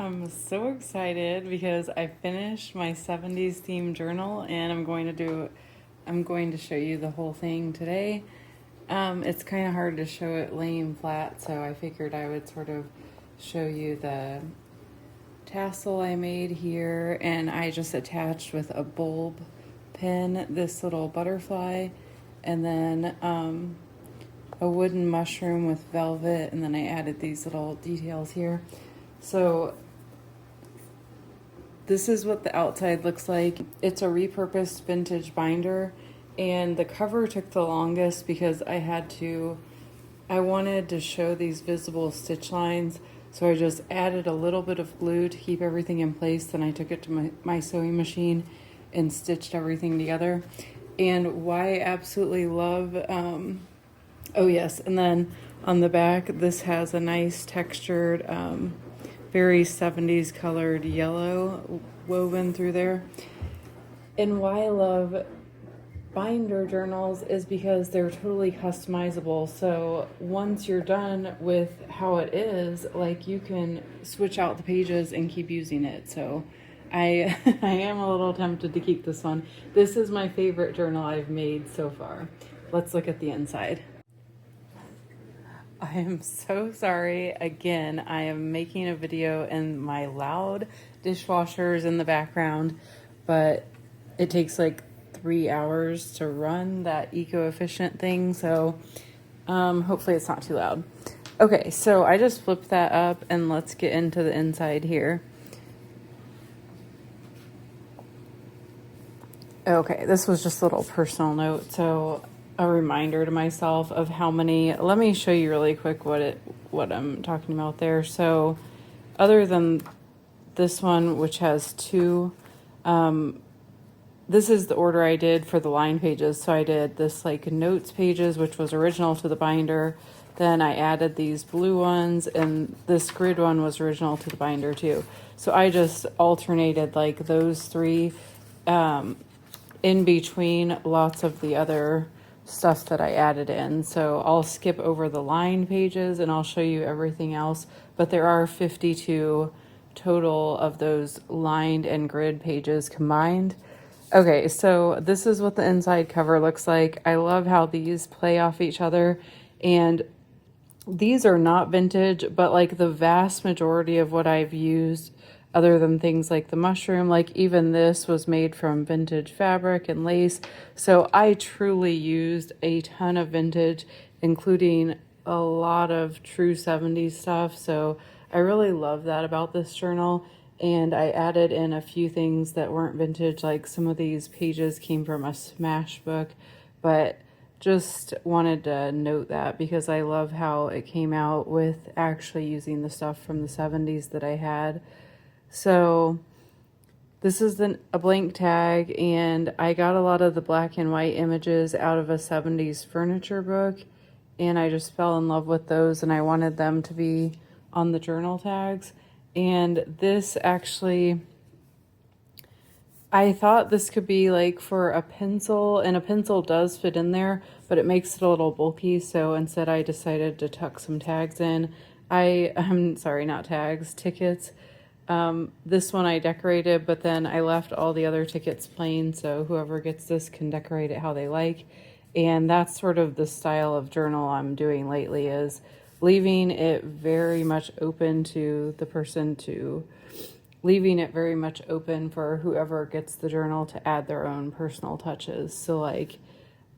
I'm so excited because I finished my 70s theme journal and I'm going to show you the whole thing today. It's kind of hard to show it laying flat, so I figured I would sort of show you the tassel I made here, and I just attached with a bulb pin this little butterfly, and then a wooden mushroom with velvet, and then I added these little details here. So this is what the outside looks like. It's a repurposed vintage binder, and the cover took the longest because I wanted to show these visible stitch lines, so I just added a little bit of glue to keep everything in place. Then I took it to my sewing machine and stitched everything together. And why I absolutely love, oh yes, and then on the back, this has a nice textured, very 70s colored yellow woven through there. And why I love binder journals is because they're totally customizable. So once you're done with how it is, like, you can switch out the pages and keep using it. So I I am a little tempted to keep this one. This is my favorite journal I've made so far. Let's look at the inside. I am so sorry. Again, I am making a video and my loud dishwasher is in the background, but it takes like 3 hours to run that eco-efficient thing, so hopefully it's not too loud. Okay, so I just flipped that up and let's get into the inside here. Okay, this was just a little personal note, so a reminder to myself of how many. Let me show you really quick what I'm talking about there. So other than this one, which has two, this is the order I did for the line pages. So I did this like notes pages, which was original to the binder. Then I added these blue ones, and this grid one was original to the binder too. So I just alternated like those three in between lots of the other stuff that I added in. So I'll skip over the line pages and I'll show you everything else, but there are 52 total of those lined and grid pages combined. Okay, so this is what the inside cover looks like. I love how these play off each other, and these are not vintage, but like the vast majority of what I've used, other than things like the mushroom, like even this was made from vintage fabric and lace. So I truly used a ton of vintage, including a lot of true 70s stuff. So I really love that about this journal. And I added in a few things that weren't vintage, like some of these pages came from a Smash book, but just wanted to note that because I love how it came out with actually using the stuff from the 70s that I had. So this is a blank tag, and I got a lot of the black and white images out of a 70s furniture book, and I just fell in love with those, and I wanted them to be on the journal tags. And this actually, I thought this could be like for a pencil, and a pencil does fit in there, but it makes it a little bulky, so instead I decided to tuck some tags in. I'm sorry, not tags, tickets. This one I decorated, but then I left all the other tickets plain, so whoever gets this can decorate it how they like. And that's sort of the style of journal I'm doing lately, is leaving it very much open to the person to, leaving it very much open for whoever gets the journal to add their own personal touches. So like,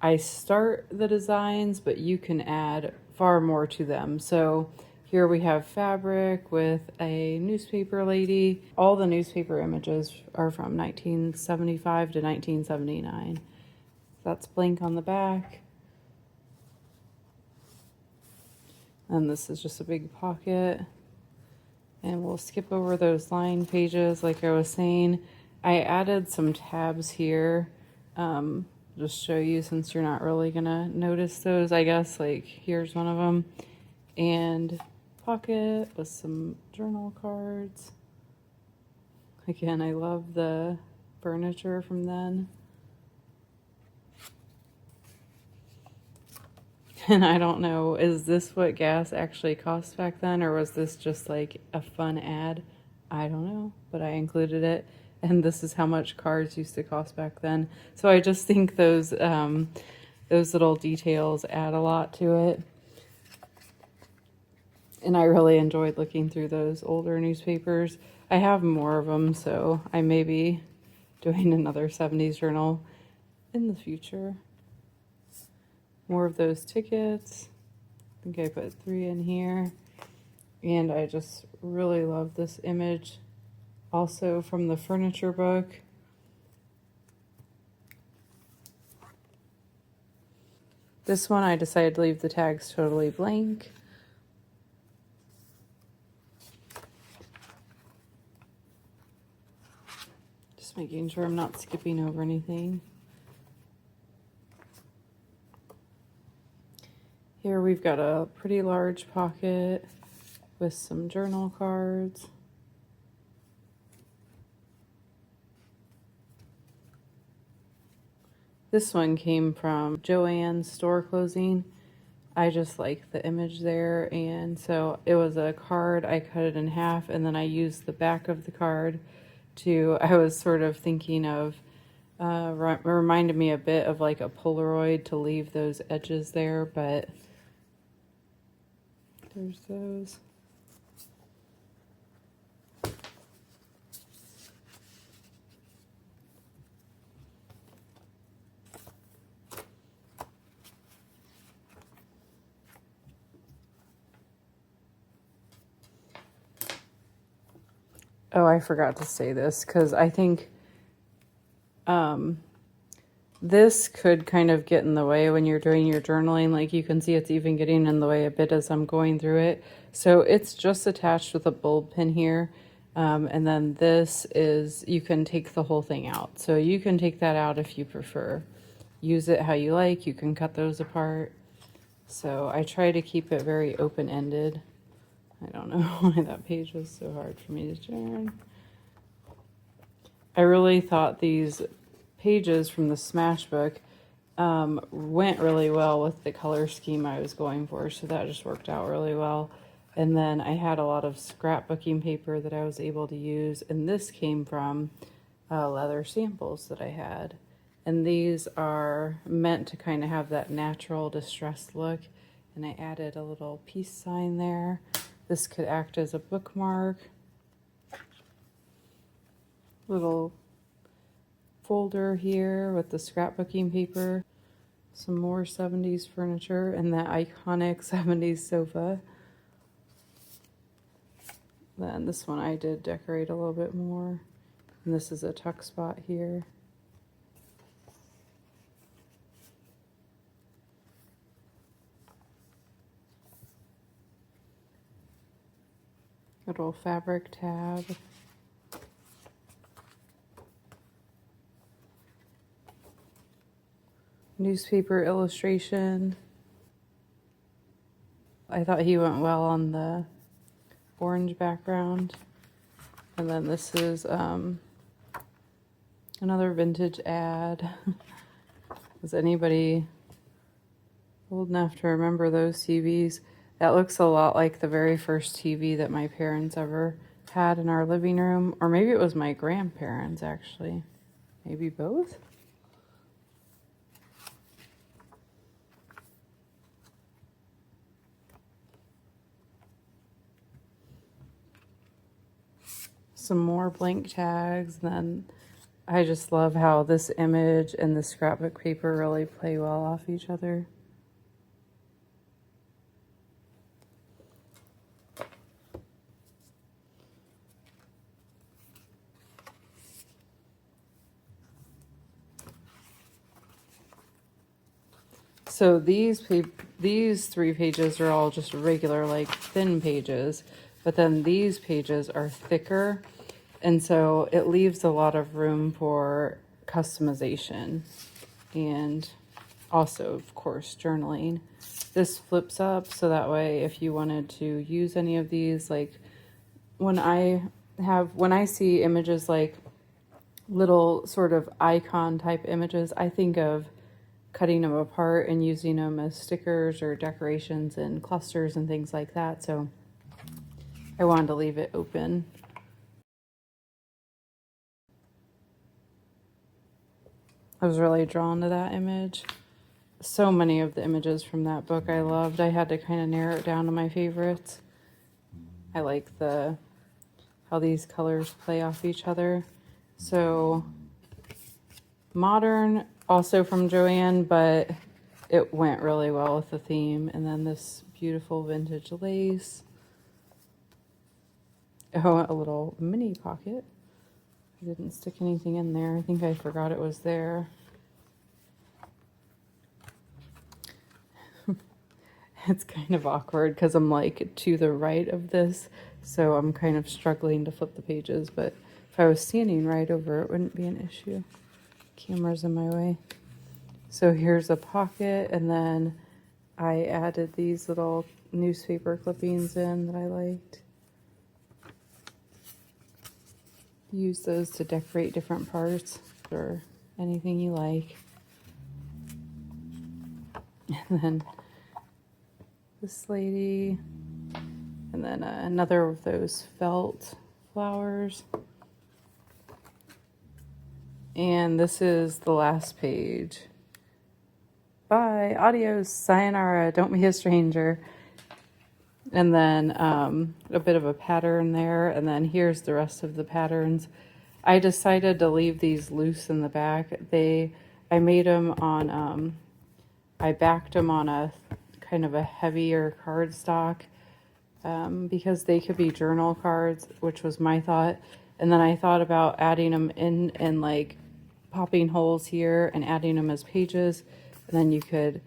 I start the designs, but you can add far more to them. So here we have fabric with a newspaper lady. All the newspaper images are from 1975 to 1979. That's blank on the back. And this is just a big pocket. And we'll skip over those line pages like I was saying. I added some tabs here. Just show you, since you're not really gonna notice those, I guess. Like, here's one of them. And pocket with some journal cards. Again, I love the furniture from then. And I don't know, is this what gas actually cost back then, or was this just like a fun ad? I don't know, but I included it. And this is how much cards used to cost back then. So I just think those little details add a lot to it. And I really enjoyed looking through those older newspapers. I have more of them, so I may be doing another 70s journal in the future. More of those tickets. I think I put 3 in here. And I just really love this image. Also from the furniture book. This one I decided to leave the tags totally blank. Just making sure I'm not skipping over anything. Here we've got a pretty large pocket with some journal cards. This one came from Joann's store closing. I just like the image there, and so it was a card. I cut it in half, and then I used the back of the card to, I was sort of thinking of, reminded me a bit of like a Polaroid to leave those edges there, but there's those. Oh, I forgot to say this because I think this could kind of get in the way when you're doing your journaling. Like you can see it's even getting in the way a bit as I'm going through it. So it's just attached with a bulb pin here. And then this is, you can take the whole thing out. So you can take that out if you prefer. Use it how you like. You can cut those apart. So I try to keep it very open-ended. I don't know why that page was so hard for me to turn. I really thought these pages from the Smash book went really well with the color scheme I was going for, so that just worked out really well. And then I had a lot of scrapbooking paper that I was able to use, and this came from leather samples that I had. And these are meant to kind of have that natural distressed look, and I added a little peace sign there. This could act as a bookmark. Little folder here with the scrapbooking paper. Some more 70s furniture and that iconic 70s sofa. Then this one I did decorate a little bit more. And this is a tuck spot here. Little fabric tab. Newspaper illustration. I thought he went well on the orange background. And then this is another vintage ad. Is anybody old enough to remember those TVs? That looks a lot like the very first TV that my parents ever had in our living room. Or maybe it was my grandparents, actually. Maybe both? Some more blank tags. Then I just love how this image and the scrapbook paper really play well off each other. So these 3 pages are all just regular, like thin pages, but then these pages are thicker, and so it leaves a lot of room for customization and also, of course, journaling. This flips up so that way if you wanted to use any of these, like when I see images like little sort of icon type images, I think of cutting them apart and using them as stickers or decorations and clusters and things like that. So I wanted to leave it open. I was really drawn to that image. So many of the images from that book I loved. I had to kind of narrow it down to my favorites. I like how these colors play off each other. So modern, also from Joanne, but it went really well with the theme. And then this beautiful vintage lace. Oh, a little mini pocket. I didn't stick anything in there. I think I forgot it was there. It's kind of awkward because I'm like to the right of this, so I'm kind of struggling to flip the pages, but if I was standing right over it, wouldn't be an issue. Camera's in my way. So here's a pocket, and then I added these little newspaper clippings in that I liked. Use those to decorate different parts or anything you like. And then this lady, and then another of those felt flowers. And this is the last page. Bye, adios, sayonara, don't be a stranger. And then a bit of a pattern there, and then here's the rest of the patterns. I decided to leave these loose in the back. I made them on, I backed them on a kind of a heavier cardstock because they could be journal cards, which was my thought. And then I thought about adding them in and like popping holes here and adding them as pages. And then you could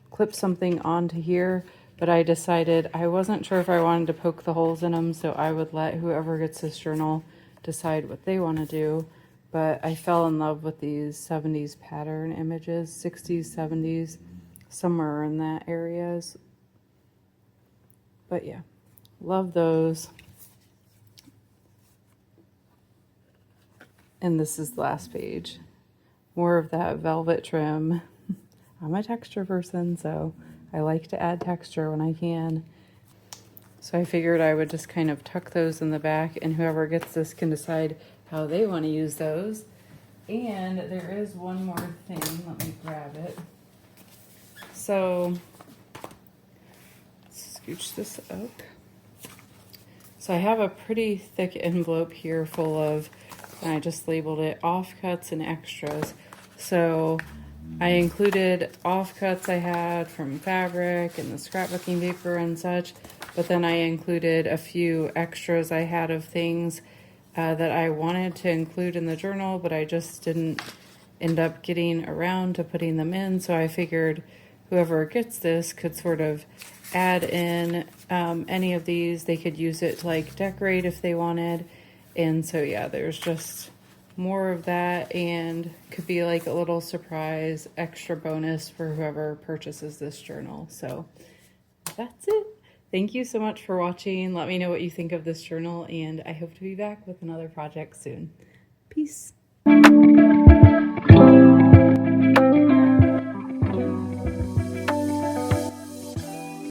clip something onto here. But I decided I wasn't sure if I wanted to poke the holes in them, so I would let whoever gets this journal decide what they want to do. But I fell in love with these 70s pattern images, 60s, 70s, somewhere in that areas. But yeah, love those. And this is the last page. More of that velvet trim. I'm a texture person, so I like to add texture when I can. So I figured I would just kind of tuck those in the back, and whoever gets this can decide how they want to use those. And there is one more thing. Let me grab it. So scooch this up. So I have a pretty thick envelope here full of, and I just labeled it offcuts and extras. So I included offcuts I had from fabric and the scrapbooking paper and such, but then I included a few extras I had of things that I wanted to include in the journal, but I just didn't end up getting around to putting them in. So I figured whoever gets this could sort of add in any of these. They could use it to like decorate if they wanted. And so yeah, there's just more of that, and could be like a little surprise extra bonus for whoever purchases this journal. So that's it. Thank you so much for watching. Let me know what you think of this journal, and I hope to be back with another project soon. Peace.